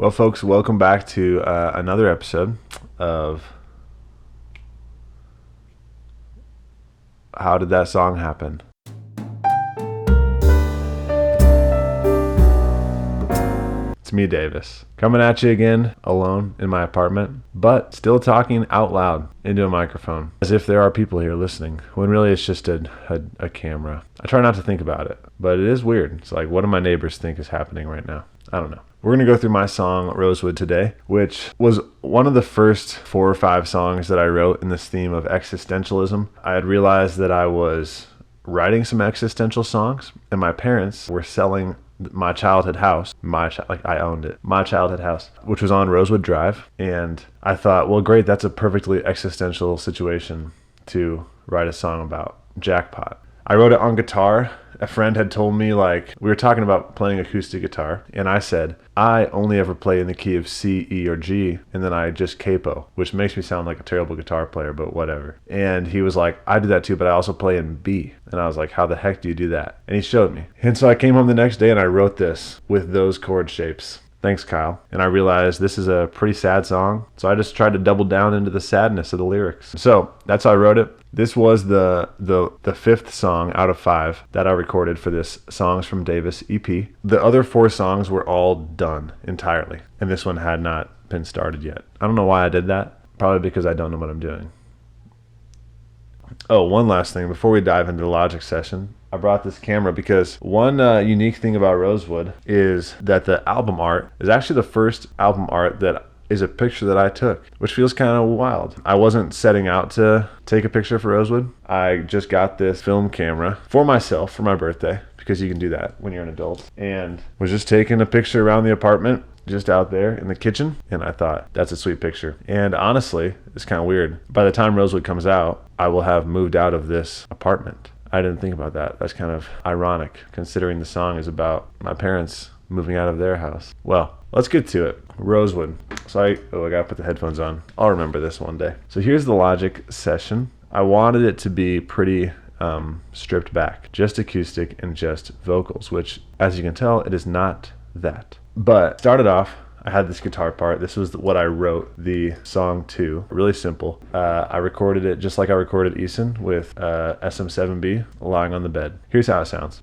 Well, folks, welcome back to another episode of How Did That Song Happen? It's me, Davis, coming at you again, alone in my apartment, but still talking out loud into a microphone, as if there are people here listening, when really it's just a camera. I try not to think about it, but it is weird. It's like, what do my neighbors think is happening right now? I don't know. We're going to go through my song, Rosewood, today, which was one of the first 4 or 5 songs that I wrote in this theme of existentialism. I had realized that I was writing some existential songs, and my parents were selling my childhood house. I owned it. My childhood house, which was on Rosewood Drive. And I thought, well, great, that's a perfectly existential situation to write a song about. Jackpot. I wrote it on guitar. A friend had told me, we were talking about playing acoustic guitar, and I said, I only ever play in the key of C, E, or G, and then I just capo, which makes me sound like a terrible guitar player, but whatever. And he was like, I do that too, but I also play in B. And I was like, how the heck do you do that? And he showed me. And so I came home the next day and I wrote this with those chord shapes. Thanks, Kyle. And I realized this is a pretty sad song, so I just tried to double down into the sadness of the lyrics. So that's how I wrote it. This was the 5th song out of 5 that I recorded for this Songs from Davis EP. The other 4 songs were all done entirely, and this one had not been started yet. I don't know why I did that. Probably because I don't know what I'm doing. Oh, one last thing before we dive into the Logic session. I brought this camera because one unique thing about Rosewood is that the album art is actually the first album art that is a picture that I took, which feels kind of wild. I wasn't setting out to take a picture for Rosewood. I just got this film camera for myself for my birthday, because you can do that when you're an adult, and was just taking a picture around the apartment, just out there in the kitchen, and I thought, that's a sweet picture. And honestly, it's kind of weird. By the time Rosewood comes out, I will have moved out of this apartment. I didn't think about that. That's kind of ironic, considering the song is about my parents moving out of their house. Well, let's get to it. Rosewood. So I gotta put the headphones on. I'll remember this one day. So here's the Logic session. I wanted it to be pretty stripped back, just acoustic and just vocals, which, as you can tell, it is not that. But started off, I had this guitar part. This was what I wrote the song to. Really simple. I recorded it just like I recorded Eason with SM7B lying on the bed. Here's how it sounds.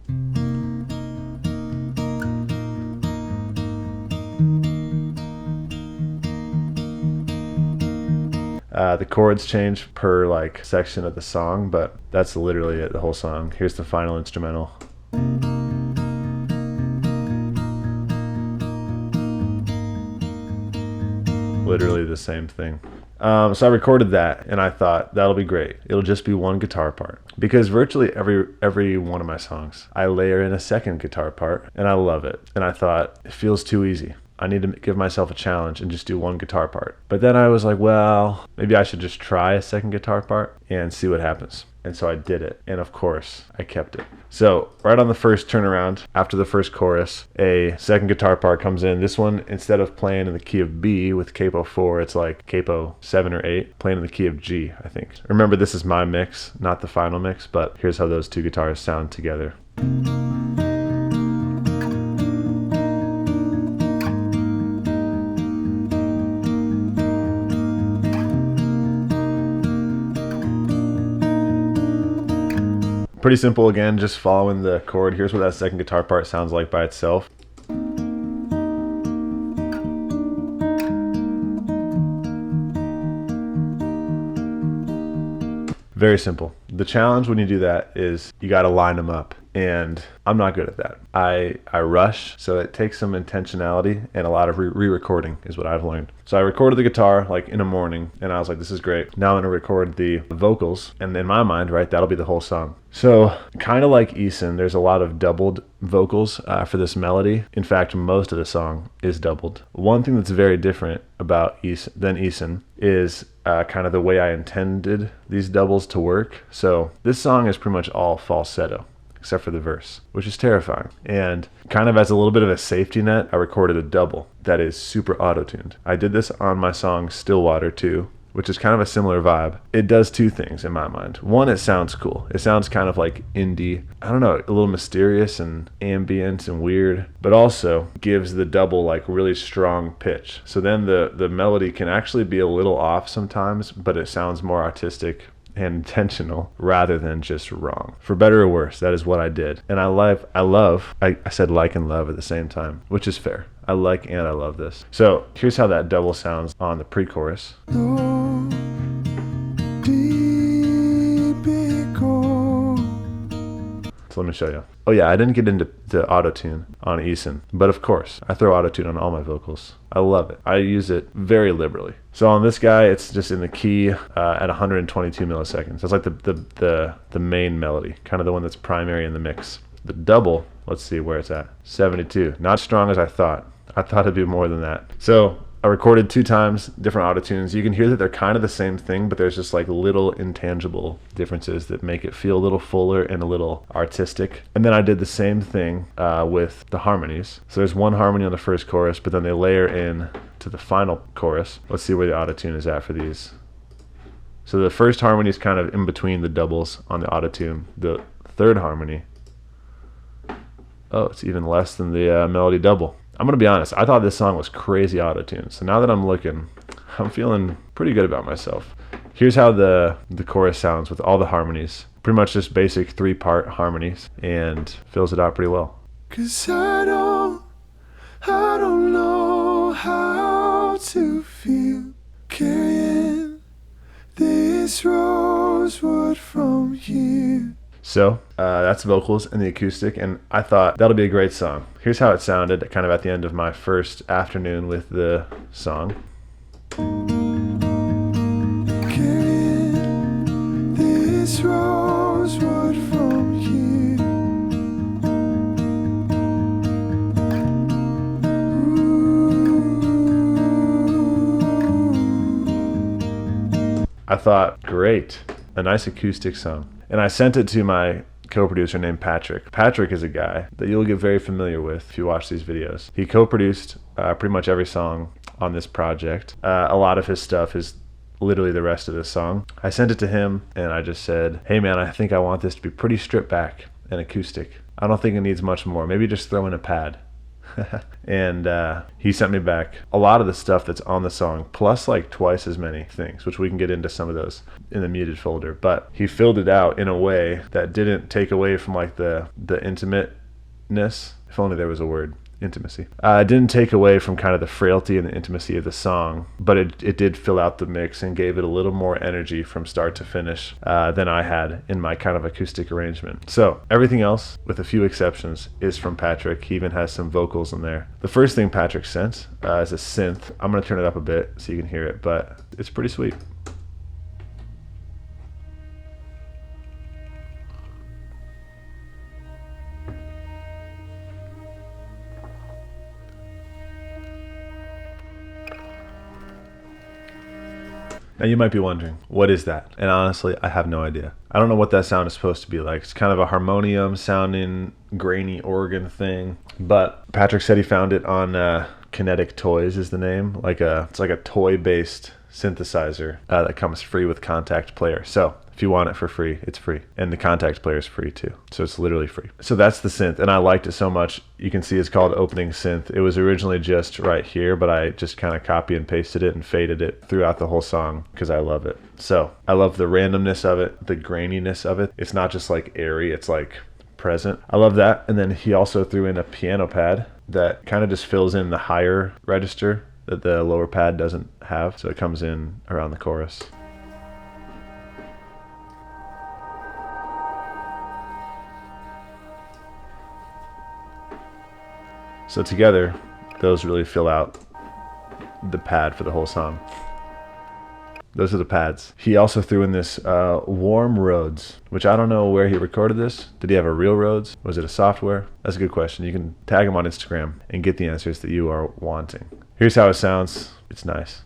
The chords change per section of the song, but that's literally it, the whole song. Here's the final instrumental. Literally the same thing. So I recorded that, and I thought that'll be great. It'll just be one guitar part, because virtually every one of my songs I layer in a second guitar part, and I love it. And I thought, it feels too easy. I need to give myself a challenge and just do one guitar part. But then I was like, well, maybe I should just try a second guitar part and see what happens. And so I did it. And of course, I kept it. So right on the first turnaround, after the first chorus, a second guitar part comes in. This one, instead of playing in the key of B with capo 4, it's like capo 7 or 8, playing in the key of G, I think. Remember, this is my mix, not the final mix, but here's how those two guitars sound together. Pretty simple, again, just following the chord. Here's what that second guitar part sounds like by itself. Very simple. The challenge when you do that is you got to line them up, and I'm not good at that. I rush, so it takes some intentionality and a lot of re-recording is what I've learned. So I recorded the guitar in the morning, and I was like, this is great. Now I'm gonna record the vocals, and in my mind, right, that'll be the whole song. So kind of like Eason, there's a lot of doubled vocals for this melody. In fact, most of the song is doubled. One thing that's very different about Eason is kind of the way I intended these doubles to work. So this song is pretty much all falsetto, except for the verse, which is terrifying. And kind of as a little bit of a safety net, I recorded a double that is super auto-tuned. I did this on my song Stillwater too, which is kind of a similar vibe, it does two things in my mind. One, it sounds cool. It sounds kind of like indie. I don't know, a little mysterious and ambient and weird, but also gives the double like really strong pitch. So then the melody can actually be a little off sometimes, but it sounds more artistic and intentional rather than just wrong. For better or worse, that is what I did. And I said like and love at the same time, which is fair. I like and I love this. So here's how that double sounds on the pre-chorus. So let me show you. Oh yeah, I didn't get into the auto-tune on Eason, but of course, I throw auto-tune on all my vocals. I love it. I use it very liberally. So on this guy, it's just in the key at 122 milliseconds. That's like the main melody, kind of the one that's primary in the mix. The double, let's see where it's at. 72. Not as strong as I thought. I thought it'd be more than that. So I recorded 2 times, different auto-tunes. You can hear that they're kind of the same thing, but there's just like little intangible differences that make it feel a little fuller and a little artistic. And then I did the same thing with the harmonies. So there's one harmony on the first chorus, but then they layer in to the final chorus. Let's see where the auto-tune is at for these. So the first harmony is kind of in between the doubles on the auto-tune. The third harmony, oh, it's even less than the melody double. I'm going to be honest, I thought this song was crazy auto-tuned. So now that I'm looking, I'm feeling pretty good about myself. Here's how the chorus sounds with all the harmonies. Pretty much just basic 3-part harmonies, and fills it out pretty well. 'Cause I don't know how to feel carrying this rosewood from here. So that's vocals and the acoustic, and I thought that'll be a great song. Here's how it sounded kind of at the end of my first afternoon with the song. Carrying this rosewood from here. Ooh. I thought, great, a nice acoustic song. And I sent it to my co-producer named Patrick. Patrick is a guy that you'll get very familiar with if you watch these videos. He co-produced pretty much every song on this project. A lot of his stuff is literally the rest of this song. I sent it to him and I just said, hey man, I think I want this to be pretty stripped back and acoustic. I don't think it needs much more. Maybe just throw in a pad. And he sent me back a lot of the stuff that's on the song, plus like twice as many things, which we can get into some of those in the muted folder. But he filled it out in a way that didn't take away from like the intimateness, if only there was a word, intimacy. It didn't take away from kind of the frailty and the intimacy of the song, but it did fill out the mix and gave it a little more energy from start to finish than I had in my kind of acoustic arrangement. So everything else, with a few exceptions, is from Patrick. He even has some vocals in there. The first thing Patrick sent is a synth. I'm going to turn it up a bit so you can hear it, but it's pretty sweet. Now you might be wondering, what is that? And honestly, I have no idea. I don't know what that sound is supposed to be like. It's kind of a harmonium sounding, grainy organ thing. But Patrick said he found it on Kinetic Toys is the name. It's like a toy-based synthesizer that comes free with Contact Player. So if you want it for free, it's free. And the Contact Player is free too. So it's literally free. So that's the synth. And I liked it so much. You can see it's called Opening Synth. It was originally just right here, but I just kind of copy and pasted it and faded it throughout the whole song because I love it. So I love the randomness of it, the graininess of it. It's not just like airy, it's like present. I love that. And then he also threw in a piano pad that kind of just fills in the higher register that the lower pad doesn't have. So it comes in around the chorus. So together, those really fill out the pad for the whole song. Those are the pads. He also threw in this Warm Roads, which I don't know where he recorded this. Did he have a real Rhodes? Was it a software? That's a good question. You can tag him on Instagram and get the answers that you are wanting. Here's how it sounds. It's nice.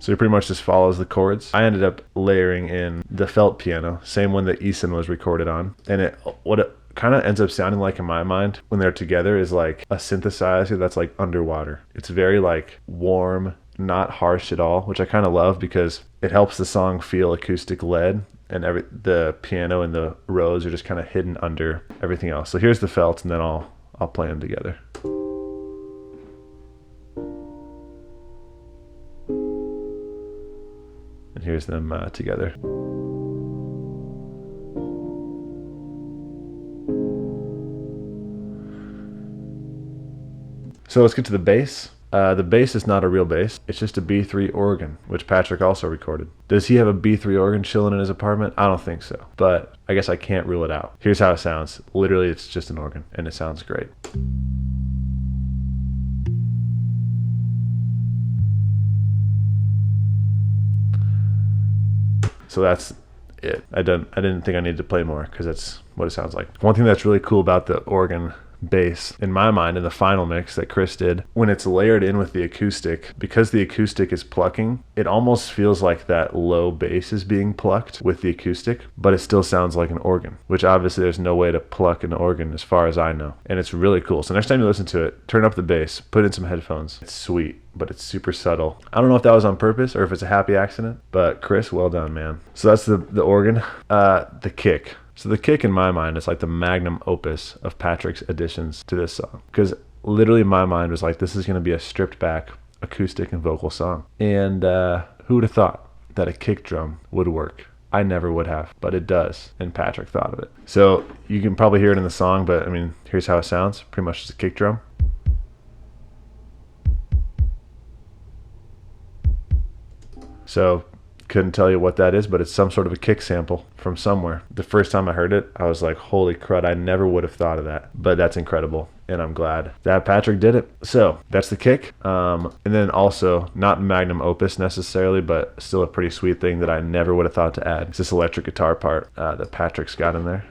So it pretty much just follows the chords. I ended up layering in the felt piano, same one that Eason was recorded on. And what it kind of ends up sounding like in my mind when they're together is like a synthesizer that's like underwater. It's very like warm, not harsh at all, which I kind of love because it helps the song feel acoustic led, and the piano and the Rose are just kind of hidden under everything else. So here's the felt, and then I'll play them together. And here's them together. So let's get to the bass. The bass is not a real bass. It's just a B3 organ, which Patrick also recorded. Does he have a B3 organ chilling in his apartment? I don't think so, but I guess I can't rule it out. Here's how it sounds. Literally, it's just an organ, and it sounds great. So that's it. I didn't think I needed to play more because that's what it sounds like. One thing that's really cool about the organ bass in my mind in the final mix that Chris did, when it's layered in with the acoustic, because the acoustic is plucking, it almost feels like that low bass is being plucked with the acoustic, but it still sounds like an organ, which obviously there's no way to pluck an organ as far as I know, and it's really cool. So next time you listen to it, turn up the bass, put in some headphones. It's sweet, but it's super subtle. I don't know if that was on purpose or if it's a happy accident, but Chris, well done, man. So that's the organ. The kick. So the kick in my mind is like the magnum opus of Patrick's additions to this song, because literally my mind was like, this is going to be a stripped back acoustic and vocal song. And who would have thought that a kick drum would work? I never would have, but it does, and Patrick thought of it. So you can probably hear it in the song, but I mean, here's how it sounds. Pretty much just a kick drum. So couldn't tell you what that is, but it's some sort of a kick sample from somewhere. The first time I heard it, I was like, holy crud, I never would have thought of that. But that's incredible, and I'm glad that Patrick did it. So that's the kick. And then also, not magnum opus necessarily, but still a pretty sweet thing that I never would have thought to add. It's this electric guitar part that Patrick's got in there.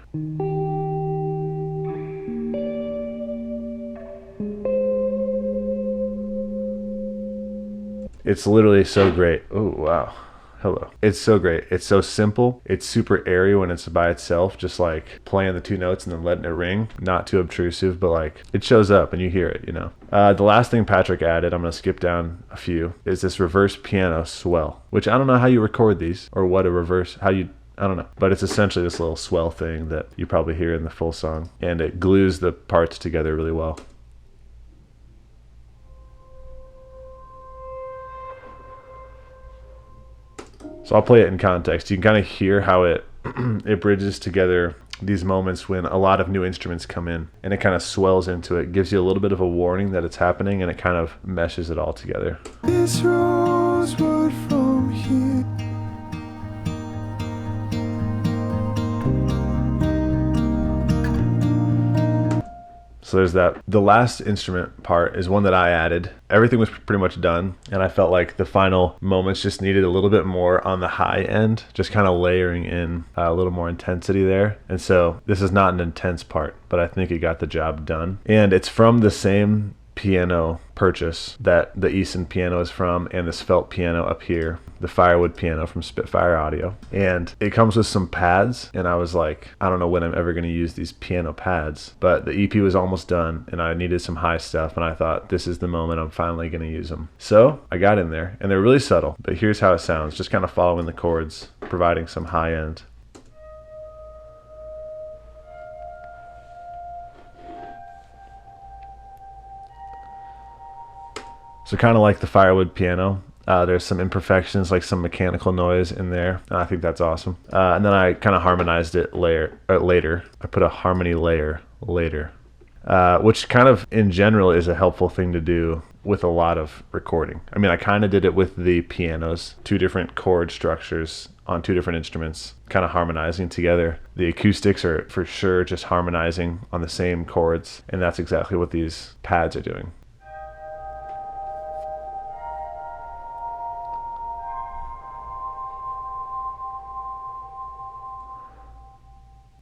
It's literally so great. Oh, wow. Hello. It's so great. It's so simple. It's super airy when it's by itself, just like playing the two notes and then letting it ring. Not too obtrusive, but like it shows up and you hear it, you know. The last thing Patrick added, I'm going to skip down a few, is this reverse piano swell, which I don't know how you record these or what a reverse, I don't know. But it's essentially this little swell thing that you probably hear in the full song. And it glues the parts together really well. So I'll play it in context. You can kind of hear how it bridges together these moments when a lot of new instruments come in, and it kind of swells into it, gives you a little bit of a warning that it's happening, and it kind of meshes it all together. This rosewood from here. So there's that. The last instrument part is one that I added. Everything was pretty much done, and I felt like the final moments just needed a little bit more on the high end, just kind of layering in a little more intensity there. And so this is not an intense part, but I think it got the job done. And it's from the same piano purchase that the Eason piano is from, and this felt piano up here, the Firewood piano from Spitfire Audio. And it comes with some pads, and I was like, I don't know when I'm ever going to use these piano pads, but the EP was almost done and I needed some high stuff, and I thought this is the moment I'm finally going to use them. So I got in there, and they're really subtle, but here's how it sounds, just kind of following the chords, providing some high end. So kind of like the Firewood piano, there's some imperfections, like some mechanical noise in there. I think that's awesome. And then I kind of harmonized it later. I put a harmony layer later, which kind of in general is a helpful thing to do with a lot of recording. I mean, I kind of did it with the pianos, two different chord structures on two different instruments, kind of harmonizing together. The acoustics are for sure just harmonizing on the same chords, and that's exactly what these pads are doing.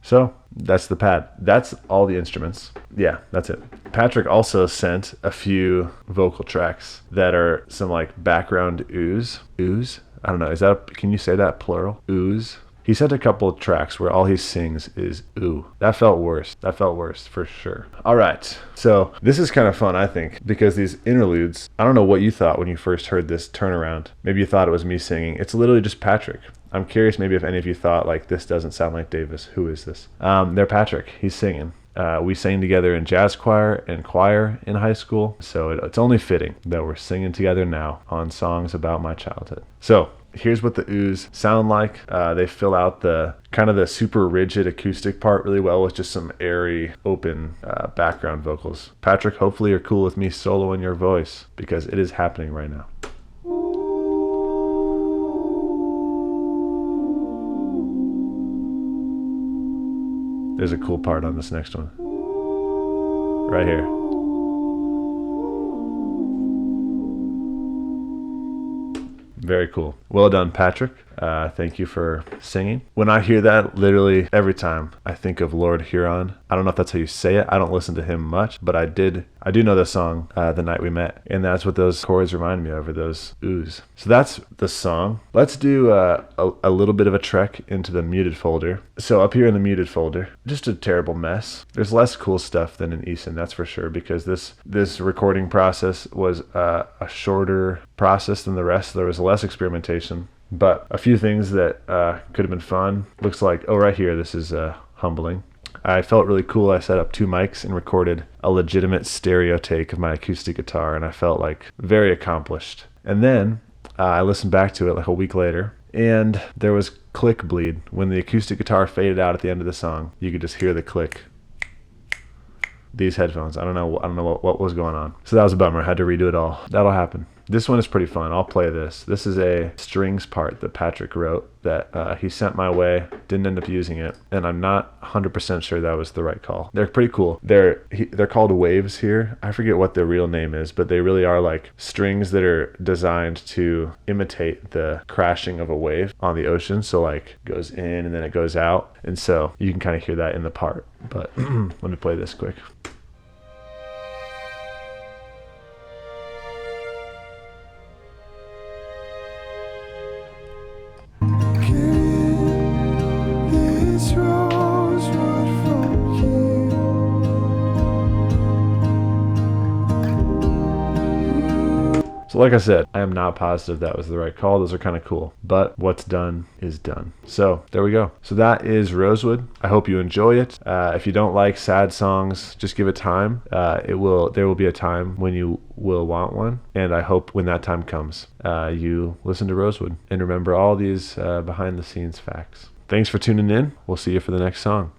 So that's the pad. That's all the instruments. Yeah, that's it. Patrick also sent a few vocal tracks that are some like background ooze. Ooze? I don't know. Can you say that plural? Ooze? He sent a couple of tracks where all he sings is ooh. That felt worse. That felt worse for sure. All right. So this is kind of fun, I think, because these interludes, I don't know what you thought when you first heard this turnaround. Maybe you thought it was me singing. It's literally just Patrick. I'm curious maybe if any of you thought like this doesn't sound like Davis. Who is this? They're Patrick. He's singing. We sang together in jazz choir and choir in high school. So it's only fitting that we're singing together now on songs about my childhood. So here's what the oohs sound like. They fill out the kind of the super rigid acoustic part really well with just some airy, open background vocals. Patrick, hopefully you're cool with me soloing your voice because it is happening right now. There's a cool part on this next one. Right here. Very cool. Well done, Patrick. Thank you for singing. When I hear that, literally every time I think of Lord Huron. I don't know if that's how you say it. I don't listen to him much, but I do know the song, The Night We Met. And that's what those chords remind me of, are those oohs. So that's the song. Let's do a little bit of a trek into the muted folder. So up here in the muted folder, just a terrible mess. There's less cool stuff than in Easton, that's for sure, because this recording process was a shorter process than the rest. There was less experimentation. But a few things that could have been fun. Looks like, oh, right here, this is humbling. I felt really cool. I set up 2 mics and recorded a legitimate stereo take of my acoustic guitar, and I felt like very accomplished. And then I listened back to it like a week later, and there was click bleed. When the acoustic guitar faded out at the end of the song, you could just hear the click. These headphones, I don't know what was going on. So that was a bummer. I had to redo it all. That'll happen. This one is pretty fun. I'll play this. This is a strings part that Patrick wrote that he sent my way. Didn't end up using it, and I'm not 100% sure that was the right call. They're pretty cool. They're called waves here. I forget what their real name is, but they really are like strings that are designed to imitate the crashing of a wave on the ocean. So like goes in and then it goes out, and so you can kind of hear that in the part. But let me play this quick. So like I said, I am not positive that was the right call. Those are kind of cool, but what's done is done. So there we go. So that is Rosewood. I hope you enjoy it. If you don't like sad songs, just give it time. There will be a time when you will want one, and I hope when that time comes, you listen to Rosewood and remember all these behind the scenes facts. Thanks for tuning in. We'll see you for the next song.